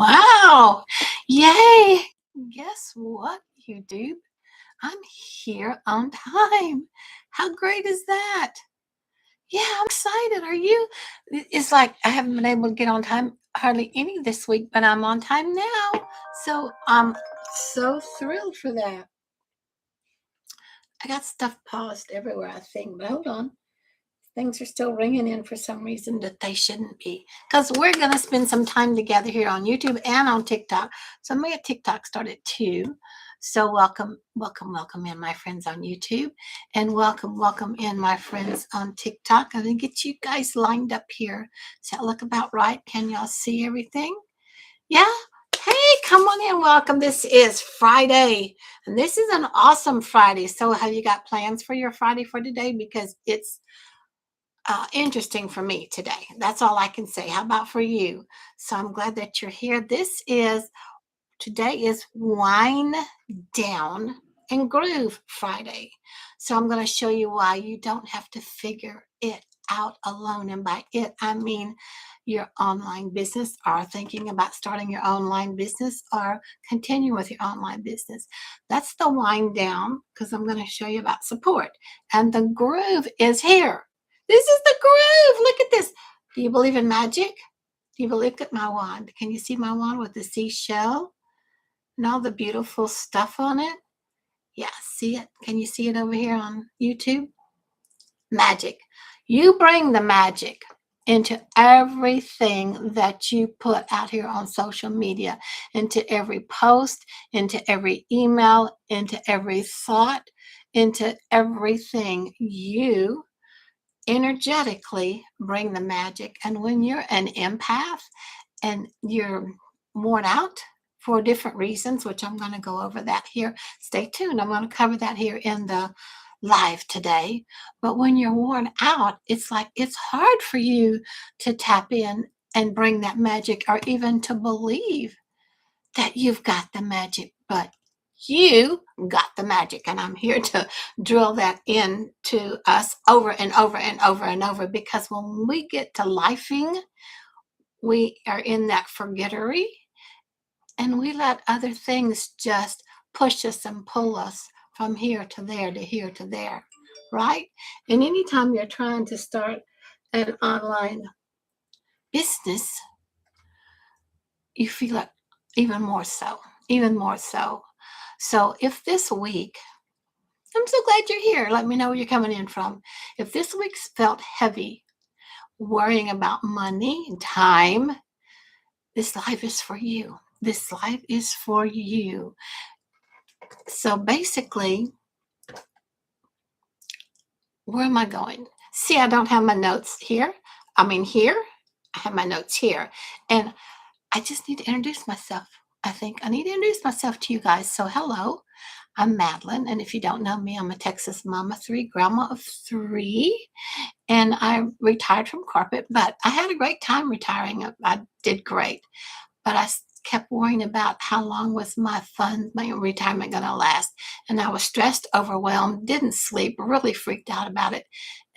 Wow. Yay. Guess what, YouTube? I'm here on time. How great is that? Yeah, I'm excited. Are you? It's like I haven't been able to get on time hardly any this week, but I'm on time now. So I'm so thrilled for that. I got stuff paused everywhere, I think, but hold on. Things are still ringing in for some reason that they shouldn't be. Because we're going to spend some time together here on YouTube and on TikTok. So I'm going to get TikTok started too. So welcome, welcome, welcome in my friends on YouTube. And welcome, welcome in my friends on TikTok. I'm going to get you guys lined up here. Does that look about right? Can y'all see everything? Yeah? Hey, come on in. Welcome. This is Friday. And this is an awesome Friday. So have you got plans for your Friday for today? Because it's interesting for me today. That's all I can say. How about for you? So I'm glad that you're here. Today is Wine Down and Groove Friday. So I'm going to show you why you don't have to figure it out alone. And by it, I mean your online business or thinking about starting your online business or continue with your online business. That's the wind down because I'm going to show you about support. And the groove is here. This is the groove. Look at this. Do you believe in magic? Do you believe in my wand? Can you see my wand with the seashell and all the beautiful stuff on it? Yeah, see it? Can you see it over here on YouTube? Magic. You bring the magic into everything that you put out here on social media, into every post, into every email, into every thought, into everything. You energetically bring the magic. And when you're an empath and you're worn out for different reasons, which I'm going to go over that here, stay tuned. I'm going to cover that here in the live today. But when you're worn out, it's like it's hard for you to tap in and bring that magic or even to believe that you've got the magic. But you got the magic, and I'm here to drill that into us over and over and over and over, because when we get to lifing, we are in that forgettery and we let other things just push us and pull us from here to there to here to there, right? And anytime you're trying to start an online business, you feel it even more so, even more so. So if this week, I'm so glad you're here. Let me know where you're coming in from. If this week's felt heavy, worrying about money and time, this life is for you. This life is for you. So basically, where am I going? See, I don't have my notes here. Here. I have my notes here. And I just need to introduce myself. I think I need to introduce myself to you guys. So hello. I'm Madeline, and if you don't know me, I'm a Texas mama 3, grandma of 3, and I retired from corporate, but I had a great time retiring. I did great, but I kept worrying about how long was my retirement going to last, and I was stressed, overwhelmed, didn't sleep, really freaked out about it,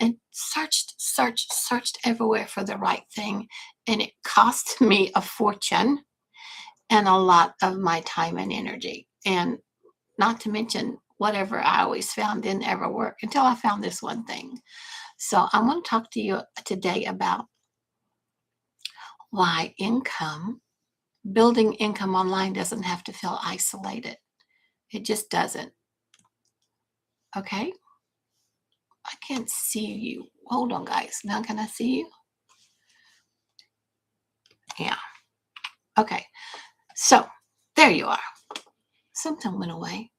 and searched everywhere for the right thing, and it cost me a fortune and a lot of my time and energy, and not to mention whatever I always found didn't ever work until I found this one thing. So I want to talk to you today about why building income online doesn't have to feel isolated. It just doesn't. Okay? I can't see you. Hold on, guys. Now can I see you? Yeah. Okay. So there you are. Something went away.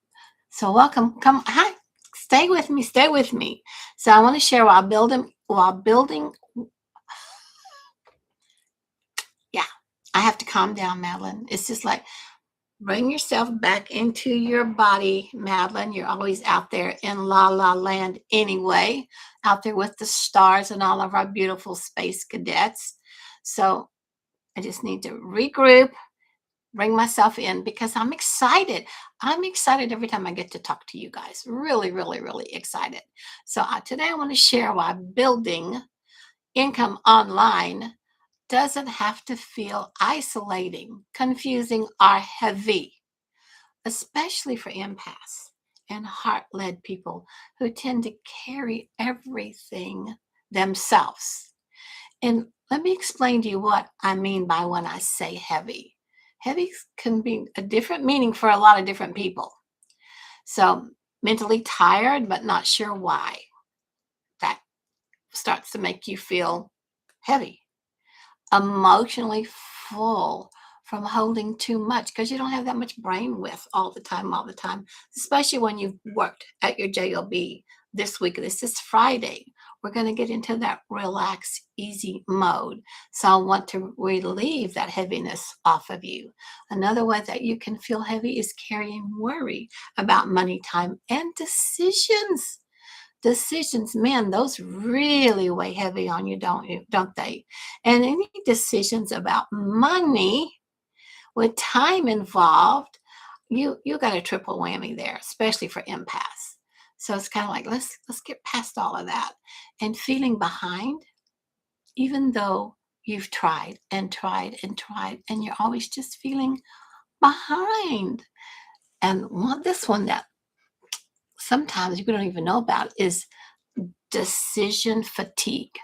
So welcome. Come. Hi. Stay with me. Stay with me. So I want to share while building. Yeah, I have to calm down, Madeline. It's just like bring yourself back into your body, Madeline. You're always out there in la la land anyway, out there with the stars and all of our beautiful space cadets. So I just need to regroup, bring myself in, because I'm excited. I'm excited every time I get to talk to you guys. Really, really, really excited. So today I want to share why building income online doesn't have to feel isolating, confusing, or heavy, especially for empaths and heart led people who tend to carry everything themselves. And let me explain to you what I mean by when I say heavy. Heavy can be a different meaning for a lot of different people. So, mentally tired, but not sure why. That starts to make you feel heavy. Emotionally full from holding too much because you don't have that much brain width all the time, especially when you've worked at your job this week. This is Friday. We're going to get into that relax, easy mode. So I want to relieve that heaviness off of you. Another way that you can feel heavy is carrying worry about money, time, and decisions. Decisions, man, those really weigh heavy on you, don't they? And any decisions about money with time involved, you got a triple whammy there, especially for empaths. So it's kind of like let's get past all of that. And feeling behind, even though you've tried and tried and tried, and you're always just feeling behind. And this one that sometimes you don't even know about is decision fatigue.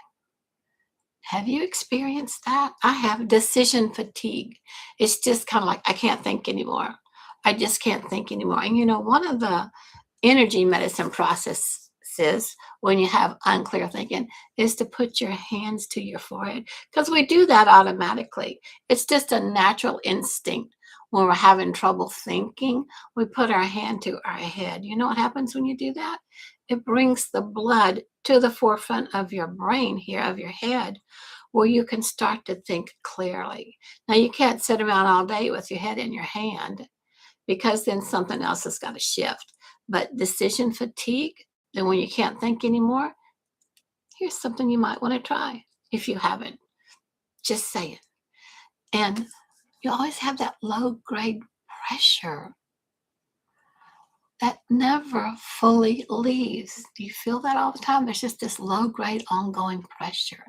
Have you experienced that? I have decision fatigue. It's just kind of like I can't think anymore. I just can't think anymore. And one of the energy medicine processes when you have unclear thinking is to put your hands to your forehead because we do that automatically. It's just a natural instinct. When we're having trouble thinking, we put our hand to our head. You know what happens when you do that? It brings the blood to the forefront of your brain here, of your head, where you can start to think clearly. Now, you can't sit around all day with your head in your hand because then something else has got to shift. But decision fatigue, then when you can't think anymore, here's something you might want to try if you haven't. Just say it. And you always have that low grade pressure that never fully leaves. Do you feel that all the time? There's just this low grade ongoing pressure.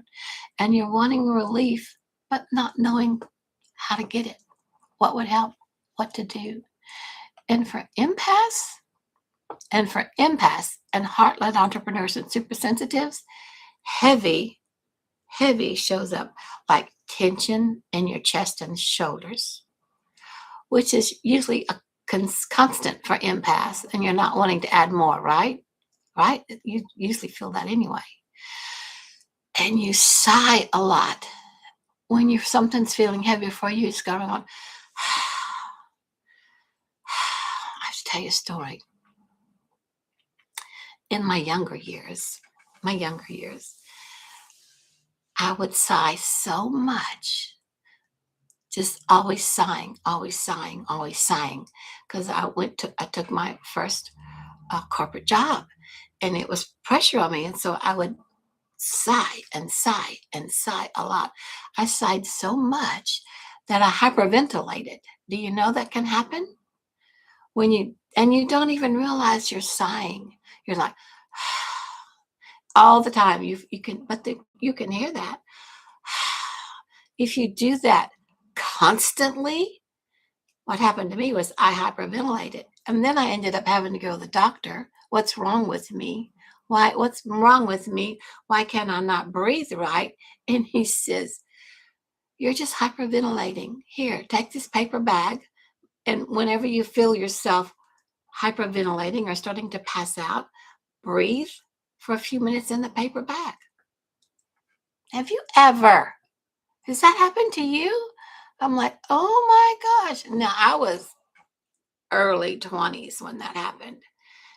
And you're wanting relief, but not knowing how to get it, what would help, what to do. And for empaths and heart-led entrepreneurs and supersensitives, heavy, heavy shows up like tension in your chest and shoulders, which is usually a constant for empaths, and you're not wanting to add more, right? Right? You usually feel that anyway. And you sigh a lot. When something's feeling heavy for you, it's going on. I have to tell you a story. In my younger years, I would sigh so much, just always sighing, always sighing, always sighing, because I took my first corporate job, and it was pressure on me, and so I would sigh and sigh and sigh a lot. I sighed so much that I hyperventilated. Do you know that can happen? You don't even realize you're sighing. You're like all the time. You can hear that. If you do that constantly, what happened to me was I hyperventilated, and then I ended up having to go to the doctor. What's wrong with me? What's wrong with me? Why can I not breathe right? And he says, you're just hyperventilating. Here, take this paper bag. And whenever you feel yourself hyperventilating or starting to pass out, breathe for a few minutes in the paper bag. Have you ever? Has that happened to you? I'm like, oh my gosh. Now, I was early 20s when that happened.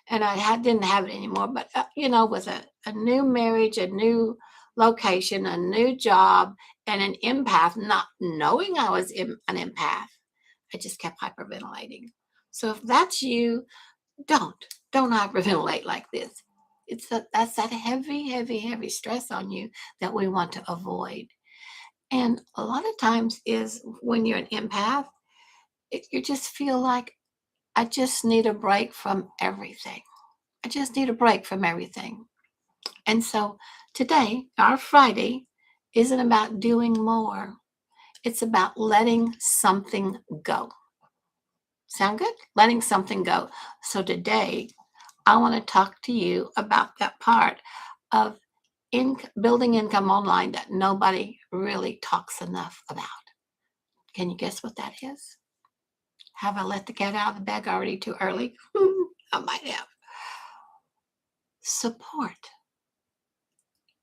And didn't have it anymore. But, with a new marriage, a new location, a new job, and an empath, not knowing I was an empath, I just kept hyperventilating. So if that's you, don't hyperventilate like this. That's that heavy, heavy, heavy stress on you that we want to avoid. And a lot of times is when you're an empath, you just feel like I just need a break from everything. I just need a break from everything. And so today, our Friday, isn't about doing more. It's about letting something go. Sound good? Letting something go. So today, I want to talk to you about that part of building income online that nobody really talks enough about. Can you guess what that is? Have I let the cat out of the bag already too early? I might have. Support.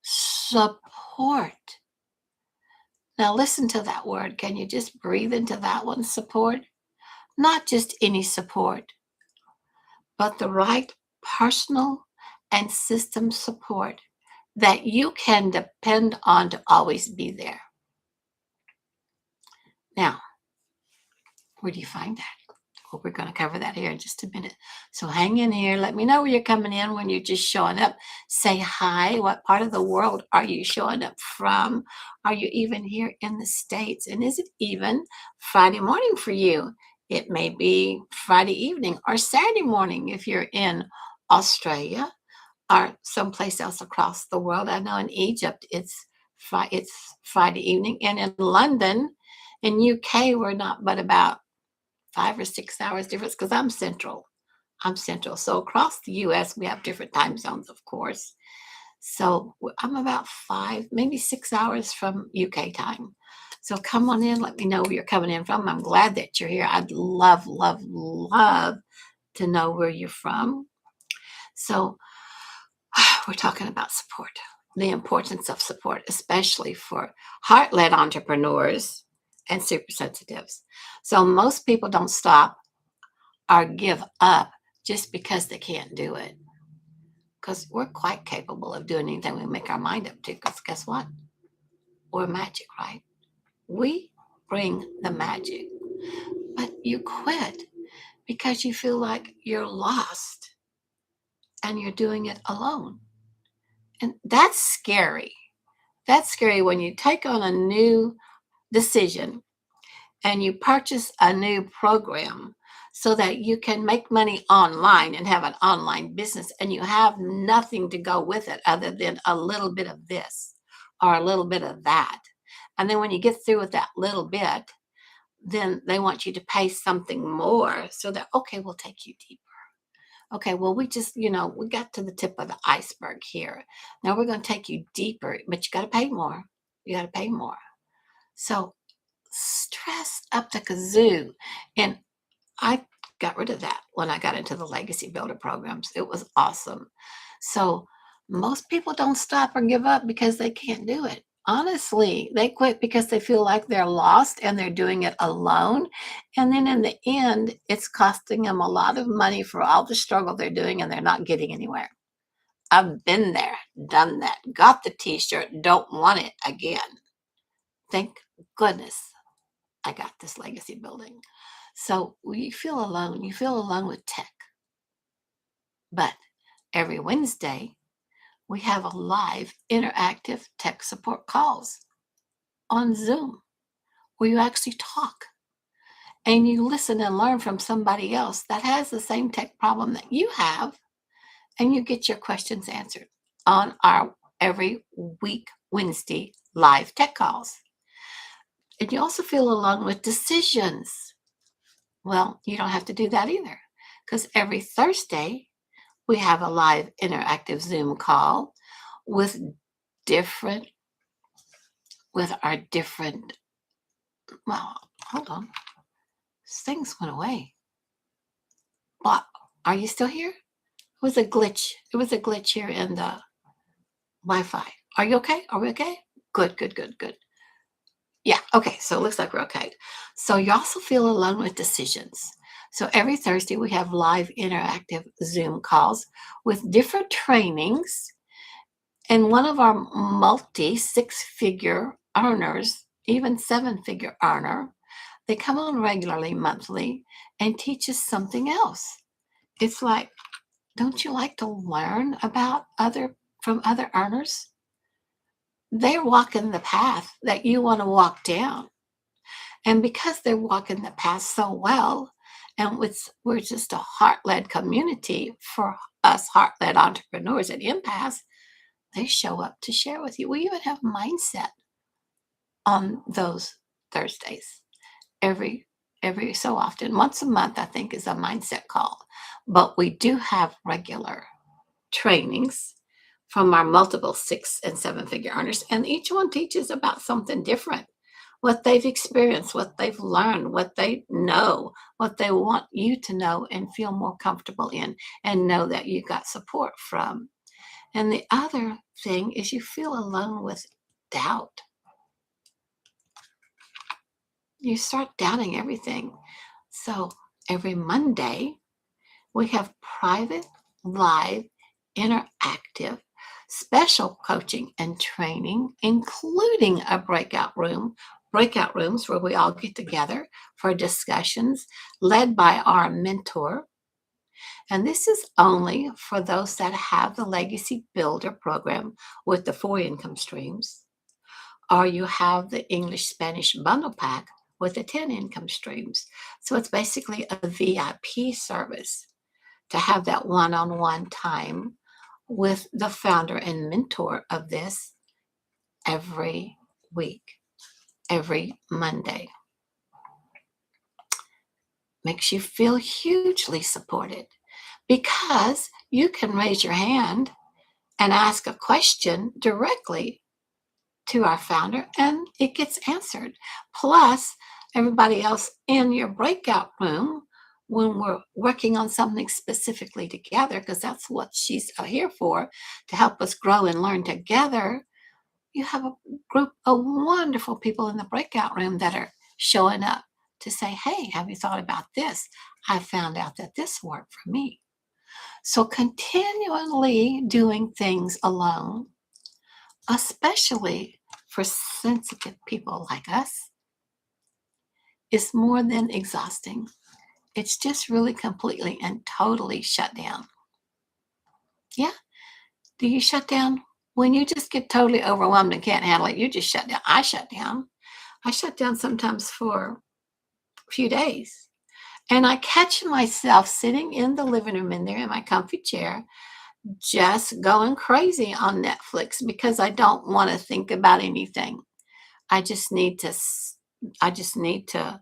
Support. Now listen to that word. Can you just breathe into that one? Support. Not just any support, but the right personal and system support that you can depend on to always be there. Now, where do you find that? Well, we're going to cover that here in just a minute. So hang in here. Let me know where you're coming in when you're just showing up. Say hi. What part of the world are you showing up from? Are you even here in the States? And is it even Friday morning for you? It may be Friday evening or Saturday morning if you're in Australia or someplace else across the world. I know in Egypt it's Friday evening, and in London, in UK, we're not but about 5 or 6 hours difference because I'm central. I'm central. So across the US, we have different time zones, of course. So I'm about 5, maybe 6 hours from UK time. So come on in. Let me know where you're coming in from. I'm glad that you're here. I'd love, love, love to know where you're from. So we're talking about support, the importance of support, especially for heart led entrepreneurs and super sensitives. So most people don't stop or give up just because they can't do it. Because we're quite capable of doing anything we make our mind up to. Because guess what? We're magic, right? We bring the magic. But you quit because you feel like you're lost and you're doing it alone. And that's scary. That's scary when you take on a new decision and you purchase a new program so that you can make money online and have an online business, and you have nothing to go with it other than a little bit of this or a little bit of that. And then when you get through with that little bit, then they want you to pay something more so that, okay, we'll take you deeper. Okay, well, we just, we got to the tip of the iceberg here. Now we're going to take you deeper, but you got to pay more. You got to pay more. So stressed up the kazoo. And I got rid of that when I got into the legacy builder programs. It was awesome. So most people don't stop or give up because they can't do it. Honestly, they quit because they feel like they're lost and they're doing it alone. And then in the end, it's costing them a lot of money for all the struggle they're doing, and they're not getting anywhere. I've been there, done that, got the t-shirt, don't want it again. Thank goodness I got this legacy building. So you feel alone. You feel alone with tech. But every Wednesday, we have a live interactive tech support calls on Zoom where you actually talk and you listen and learn from somebody else that has the same tech problem that you have, and you get your questions answered on our every week Wednesday live tech calls. And you also feel alone with decisions. Well, you don't have to do that either, because every Thursday we have a live interactive Zoom call with different, with our different, well, hold on. Things went away. What? Are you still here? It was a glitch. It was a glitch here in the Wi-Fi. Are you okay? Are we okay? Good, good, good, good. Yeah, okay, so it looks like we're okay. So you also feel alone with decisions. So every Thursday we have live interactive Zoom calls with different trainings. And one of our multi 6-figure earners, even 7-figure earner, they come on regularly, monthly, and teach us something else. It's like, don't you like to learn about from other earners? They're walking the path that you want to walk down. And because they're walking the path so well, and we're just a heart-led community for us heart-led entrepreneurs at empaths, they show up to share with you. We even have mindset on those Thursdays. Every every so often, once a month, I think, is a mindset call. But we do have regular trainings from our multiple 6 and 7 figure earners, and each one teaches about something different, what they've experienced, what they've learned, what they know, what they want you to know and feel more comfortable in, and know that you got support from. And the other thing is you feel alone with doubt. You start doubting everything. So every Monday, we have private, live, interactive, special coaching and training, including a breakout rooms where we all get together for discussions led by our mentor. And this is only for those that have the Legacy Builder program with the 4 income streams, or you have the English Spanish bundle pack with the 10 income streams. So it's basically a VIP service to have that one-on-one time with the founder and mentor of this every week, every Monday. Makes you feel hugely supported because you can raise your hand and ask a question directly to our founder and it gets answered. Plus, everybody else in your breakout room, when we're working on something specifically together, because that's what she's here for, to help us grow and learn together, you have a group of wonderful people in the breakout room that are showing up to say, hey, have you thought about this? I found out that this worked for me. So continually doing things alone, especially for sensitive people like us, is more than exhausting. It's just really completely and totally shut down. Yeah. Do you shut down? When you just get totally overwhelmed and can't handle it, you just shut down. I shut down. I shut down sometimes for a few days. And I catch myself sitting in the living room in there in my comfy chair, just going crazy on Netflix because I don't want to think about anything. I just need to I just need to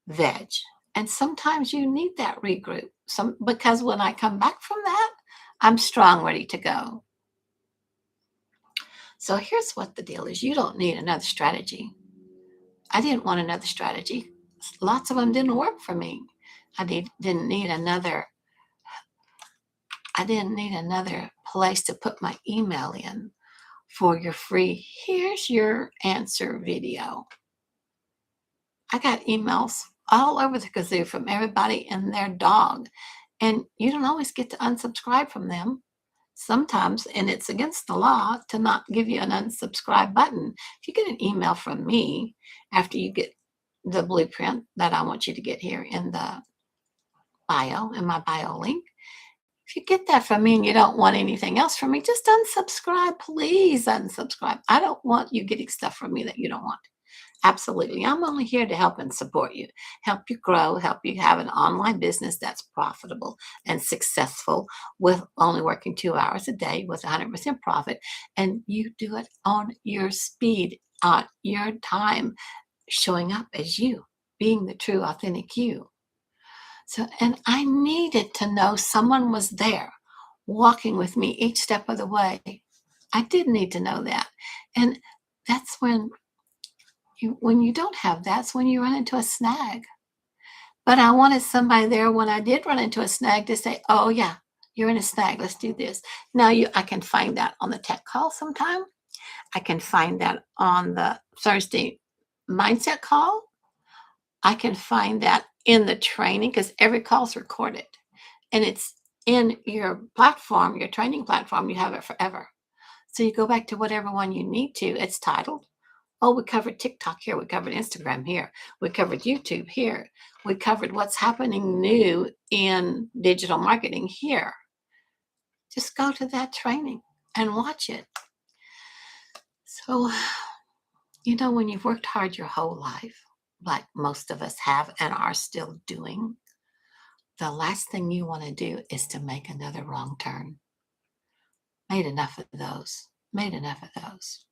veg. And sometimes you need that regroup. Because when I come back from that, I'm strong, ready to go. So here's what the deal is. You don't need another strategy. I didn't want another strategy. Lots of them didn't work for me. Didn't need another. I didn't need another place to put my email in for your free, here's your answer video. I got emails all over the kazoo from everybody and their dog. And you don't always get to unsubscribe from them. Sometimes, and it's against the law to not give you an unsubscribe button. If you get an email from me after you get the blueprint that I want you to get here in the bio, in my bio link, if you get that from me and you don't want anything else from me, just unsubscribe. Please unsubscribe. I don't want you getting stuff from me that you don't want. Absolutely. I'm only here to help and support you, help you grow, help you have an online business that's profitable and successful with only working 2 hours a day with 100% profit. And you do it on your speed, on your time, showing up as you, being the true, authentic you. So, and I needed to know someone was there walking with me each step of the way. I did need to know that. And that's when you don't have that's when you run into a snag. But I wanted somebody there when I did run into a snag to say, oh yeah, you're in a snag, let's do this. Now I can find that on the tech call sometime. I can find that on the Thursday mindset call. I can find that in the training because every call is recorded and it's in your platform, your training platform. You have it forever. So you go back to whatever one you need to. It's titled, oh, we covered TikTok here. We covered Instagram here. We covered YouTube here. We covered what's happening new in digital marketing here. Just go to that training and watch it. So, when you've worked hard your whole life, like most of us have and are still doing, the last thing you want to do is to make another wrong turn. Made enough of those. Made enough of those.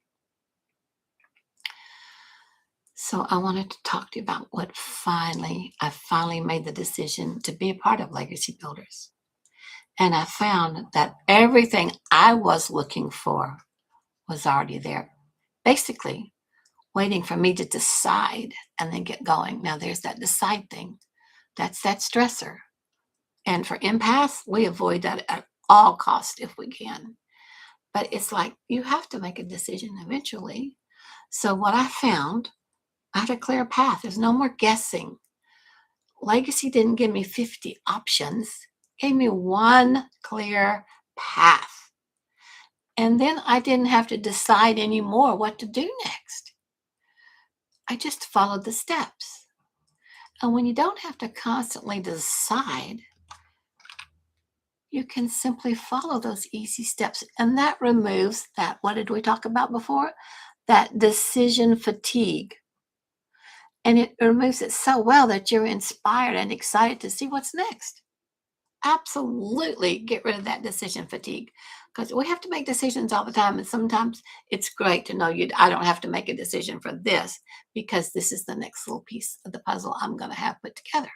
So I wanted to talk to you about I finally made the decision to be a part of Legacy Builders. And I found that everything I was looking for was already there. Basically, waiting for me to decide and then get going. Now there's that decide thing. That's that stressor. And for empaths, we avoid that at all costs if we can. But it's like you have to make a decision eventually. So what I found, I had a clear path. There's no more guessing. Legacy didn't give me 50 options, it gave me one clear path. And then I didn't have to decide anymore what to do next. I just followed the steps. And when you don't have to constantly decide, you can simply follow those easy steps. And that removes that, what did we talk about before? That decision fatigue. And it removes it so well that you're inspired and excited to see what's next. Absolutely get rid of that decision fatigue because we have to make decisions all the time. And sometimes it's great to know I don't have to make a decision for this because this is the next little piece of the puzzle I'm going to have put together.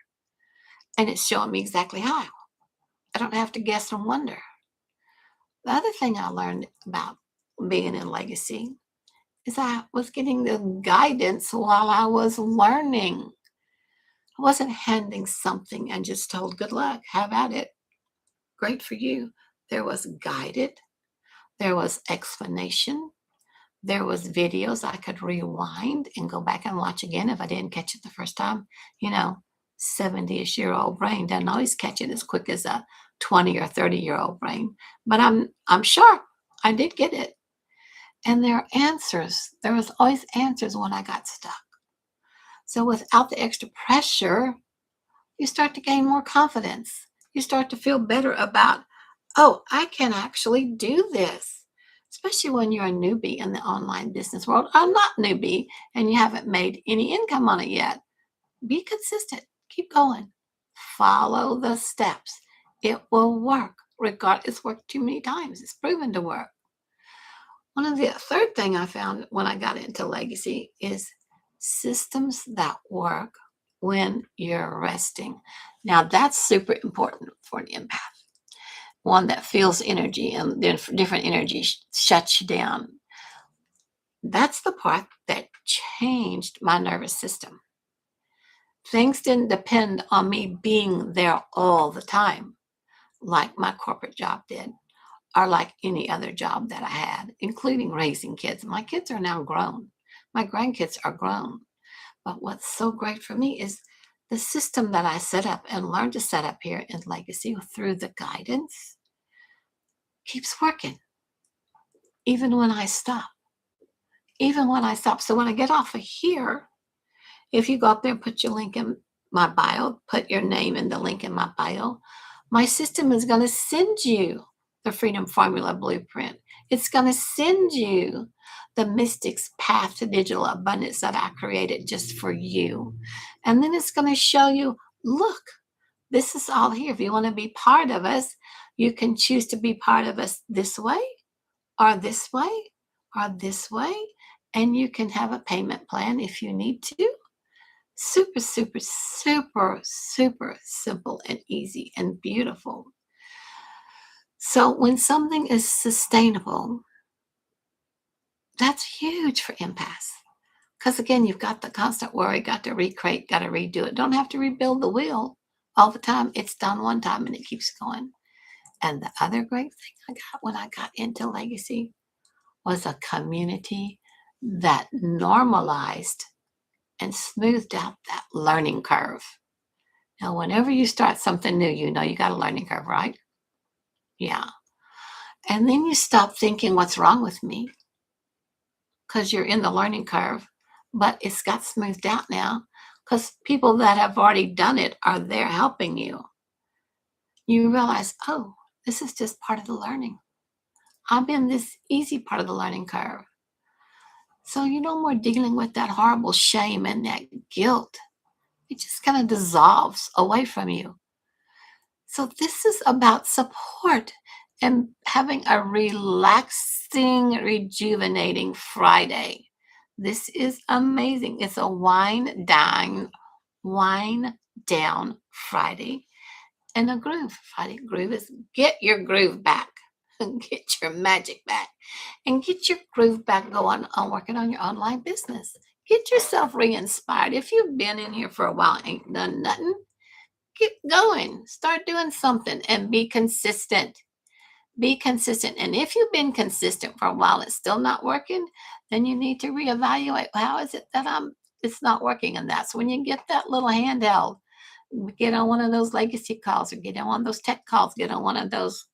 And it's showing me exactly how. I don't have to guess and wonder. The other thing I learned about being in legacy is I was getting the guidance while I was learning. I wasn't handing something and just told, good luck, have at it. Great for you. There was guided, there was explanation, there was videos I could rewind and go back and watch again if I didn't catch it the first time. You know, 70-ish-year-old brain doesn't always catch it as quick as a 20 or 30-year-old brain. But I'm sure I did get it. And there are answers. There was always answers when I got stuck. So without the extra pressure, you start to gain more confidence. You start to feel better about, oh, I can actually do this. Especially when you're a newbie in the online business world. I'm not newbie and you haven't made any income on it yet. Be consistent. Keep going. Follow the steps. It will work. It's worked too many times. It's proven to work. One of the third thing I found when I got into legacy is systems that work when you're resting. Now that's super important for an empath. One that feels energy and then different energy shuts you down. That's the part that changed my nervous system. Things didn't depend on me being there all the time, like my corporate job did, or like any other job that I had, including raising kids. My kids are now grown. My grandkids are grown. But what's so great for me is the system that I set up and learned to set up here in Legacy through the guidance keeps working, even when I stop. Even when I stop. So when I get off of here, if you go up there and put your link in my bio, put your name in the link in my bio, my system is going to send you the Freedom Formula Blueprint. It's going to send you the Mystic's Path to Digital Abundance that I created just for you. And then it's going to show you, look, this is all here. If you want to be part of us, you can choose to be part of us this way or this way or this way. And you can have a payment plan if you need to. Super, super, super, super simple and easy and beautiful. So when something is sustainable, that's huge for empaths. Because again, you've got the constant worry, got to recreate, got to redo it. Don't have to rebuild the wheel all the time. It's done one time and it keeps going. And the other great thing I got when I got into Legacy was a community that normalized and smoothed out that learning curve. Now, whenever you start something new, you know you got a learning curve, right? Yeah. And then you stop thinking, what's wrong with me? Because you're in the learning curve, but it's got smoothed out now because people that have already done it are there helping you. You realize, oh, this is just part of the learning. I'm in this easy part of the learning curve. So you're no more dealing with that horrible shame and that guilt. It just kind of dissolves away from you. So this is about support and having a relaxing, rejuvenating Friday. This is amazing. It's a wine down Friday. And a groove. Friday groove is get your groove back. Get your magic back. And get your groove back going on working on your online business. Get yourself re-inspired. If you've been in here for a while, ain't done nothing, get going. Start doing something and be consistent. Be consistent. And if you've been consistent for a while, it's still not working, then you need to reevaluate. How is it that it's not working? And that's when you get that little handheld. Get on one of those legacy calls or get on one of those tech calls, get on one of those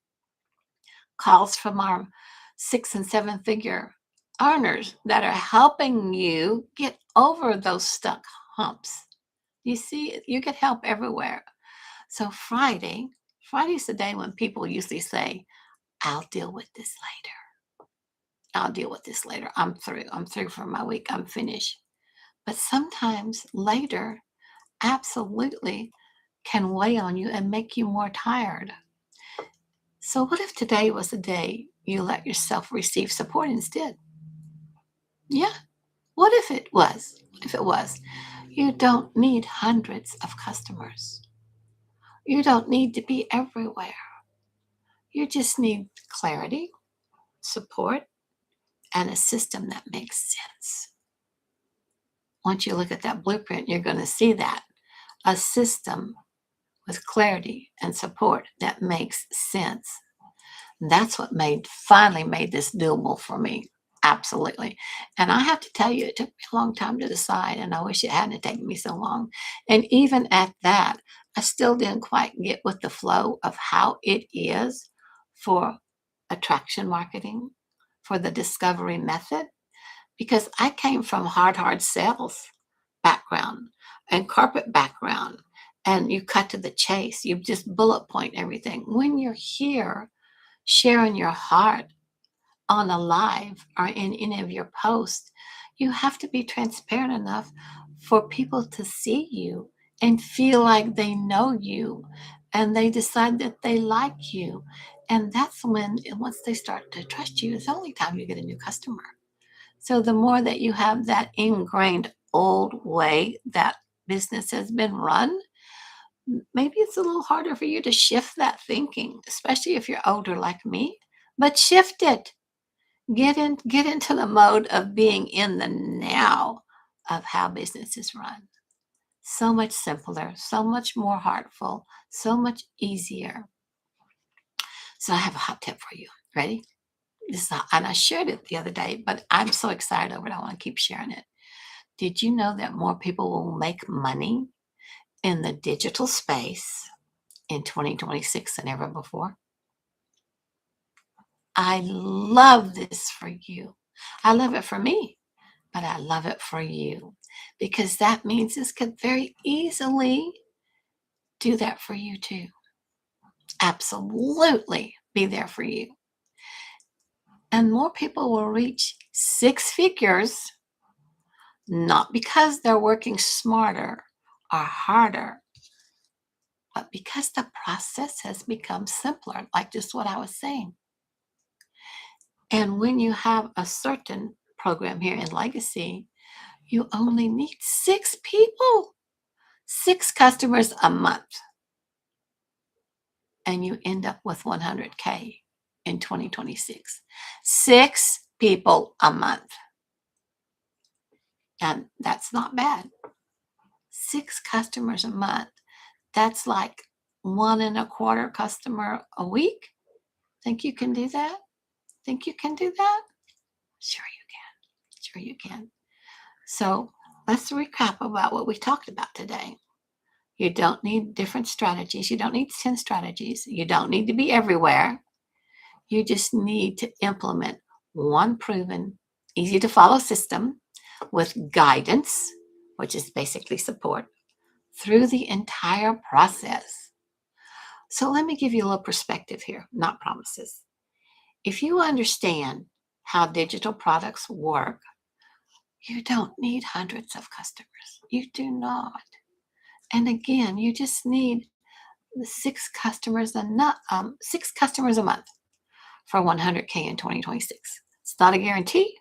calls from our 6 and 7 figure earners that are helping you get over those stuck humps. You see, you get help everywhere. So Friday's the day when people usually say, I'll deal with this later. I'll deal with this later. I'm through. I'm through for my week. I'm finished. But sometimes later absolutely can weigh on you and make you more tired. So, what if today was the day you let yourself receive support instead? Yeah. What if it was? What if it was? You don't need hundreds of customers. You don't need to be everywhere. You just need clarity, support, and a system that makes sense. Once you look at that blueprint, you're going to see that a system with clarity and support that makes sense. That's what finally made this doable for me. Absolutely. And I have to tell you, it took me a long time to decide, and I wish it hadn't taken me so long. And even at that, I still didn't quite get with the flow of how it is for attraction marketing, for the discovery method, because I came from hard sales background and corporate background, and you cut to the chase. You just bullet point everything. When you're here sharing your heart on a live or in any of your posts, you have to be transparent enough for people to see you and feel like they know you and they decide that they like you. And that's when, once they start to trust you, it's the only time you get a new customer. So the more that you have that ingrained old way that business has been run, maybe it's a little harder for you to shift that thinking, especially if you're older like me. But shift it. Get into the mode of being in the now of how business is run. So much simpler, so much more heartful, so much easier. So I have a hot tip for you. Ready? And I shared it the other day, but I'm so excited over it. I want to keep sharing it. Did you know that more people will make money in the digital space in 2026 than ever before? I love this for you. I love it for me, but I love it for you because that means this could very easily do that for you too. Absolutely be there for you. And more people will reach 6 figures, not because they're working smarter or harder, but because the process has become simpler, like just what I was saying. And when you have a certain program here in Legacy, you only need 6 people, 6 customers a month, and you end up with 100K in 2026. 6 people a month. And that's not bad. 6 customers a month. That's like 1.25 customer a week. Think you can do that? Think you can do that? Sure you can. Sure you can. So let's recap about what we talked about today. You don't need different strategies. You don't need 10 strategies. You don't need to be everywhere. You just need to implement one proven, easy to follow system with guidance, which is basically support, through the entire process. So let me give you a little perspective here, not promises. If you understand how digital products work, you don't need hundreds of customers. You do not. And again, you just need 6 customers a 6 customers a month for 100K in 2026. It's not a guarantee.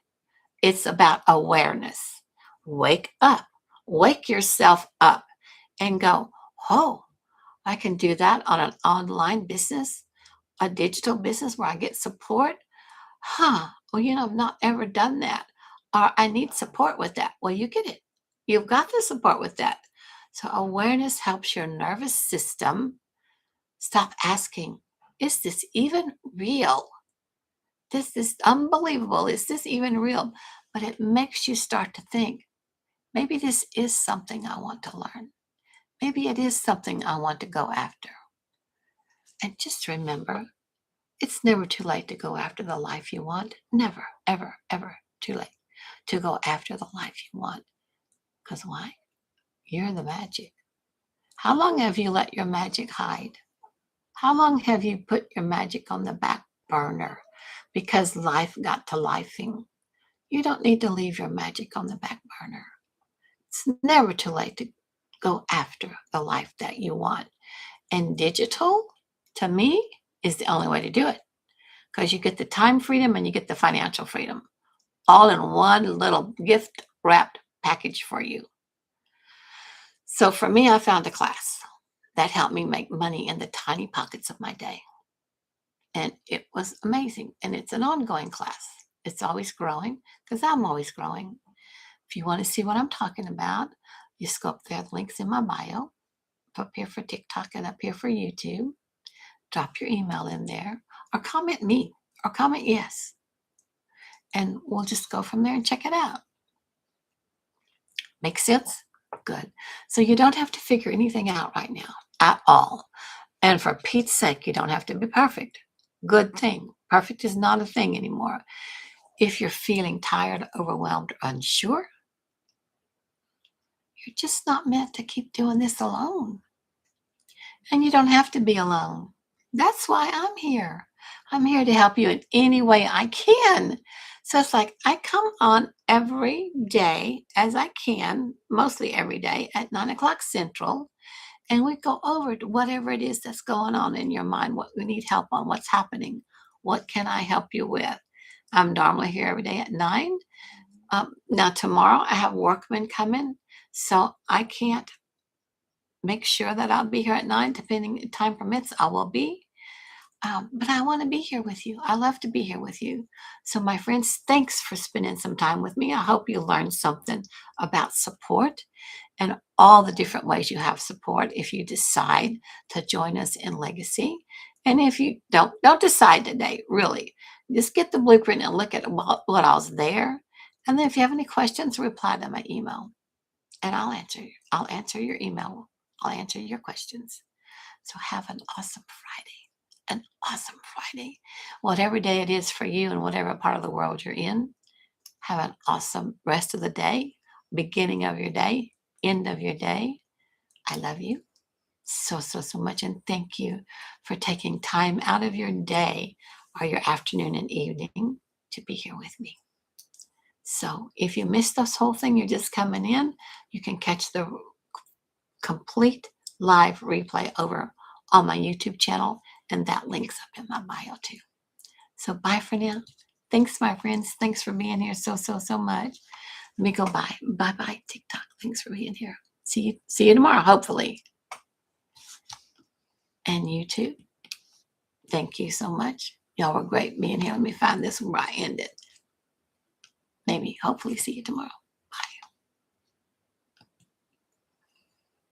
It's about awareness. Wake up, wake yourself up and go, oh, I can do that on an online business, a digital business where I get support. Huh. Well, I've not ever done that. Or I need support with that. Well, you get it. You've got the support with that. So awareness helps your nervous system stop asking, is this even real? This is unbelievable. Is this even real? But it makes you start to think, maybe this is something I want to learn. Maybe it is something I want to go after. And just remember, it's never too late to go after the life you want. Never, ever, ever too late to go after the life you want. Because why? You're the magic. How long have you let your magic hide? How long have you put your magic on the back burner because life got to lifing? You don't need to leave your magic on the back burner. It's never too late to go after the life that you want. And digital, to me, is the only way to do it because you get the time freedom and you get the financial freedom all in one little gift wrapped package for you. So for me, I found a class that helped me make money in the tiny pockets of my day. And it was amazing. And it's an ongoing class. It's always growing because I'm always growing. If you want to see what I'm talking about, just go up there. The link's in my bio, up here for TikTok and up here for YouTube. Drop your email in there or comment me or comment yes. And we'll just go from there and check it out. Make sense? Good. So you don't have to figure anything out right now at all. And for Pete's sake, you don't have to be perfect. Good thing. Perfect is not a thing anymore. If you're feeling tired, overwhelmed, or unsure, you're just not meant to keep doing this alone. And you don't have to be alone. That's why I'm here. I'm here to help you in any way I can. So it's like I come on every day as I can, mostly every day at 9 o'clock Central, and we go over to whatever it is that's going on in your mind, what we need help on, what's happening, what can I help you with. I'm normally here every day at 9. Now tomorrow I have workmen coming, so I can't make sure that I'll be here at 9, depending if time permits, I will be. But I want to be here with you. I love to be here with you. So, my friends, thanks for spending some time with me. I hope you learned something about support and all the different ways you have support if you decide to join us in Legacy. And if you don't decide today, really, just get the blueprint and look at what all's there. And then if you have any questions, reply to my email and I'll answer you. I'll answer your email. I'll answer your questions. So have an awesome Friday. An awesome Friday. Whatever day it is for you and whatever part of the world you're in, have an awesome rest of the day, beginning of your day, end of your day. I love you so, so, so much. And thank you for taking time out of your day or your afternoon and evening to be here with me. So if you missed this whole thing, you're just coming in, you can catch the complete live replay over on my YouTube channel, and that link's up in my bio too. So bye for now. Thanks, my friends. Thanks for being here so, so, so much. Let me go bye. Bye-bye, TikTok. Thanks for being here. See you tomorrow, hopefully. And YouTube, thank you so much. Y'all were great being here. Let me find this where I ended. Maybe, hopefully see you tomorrow.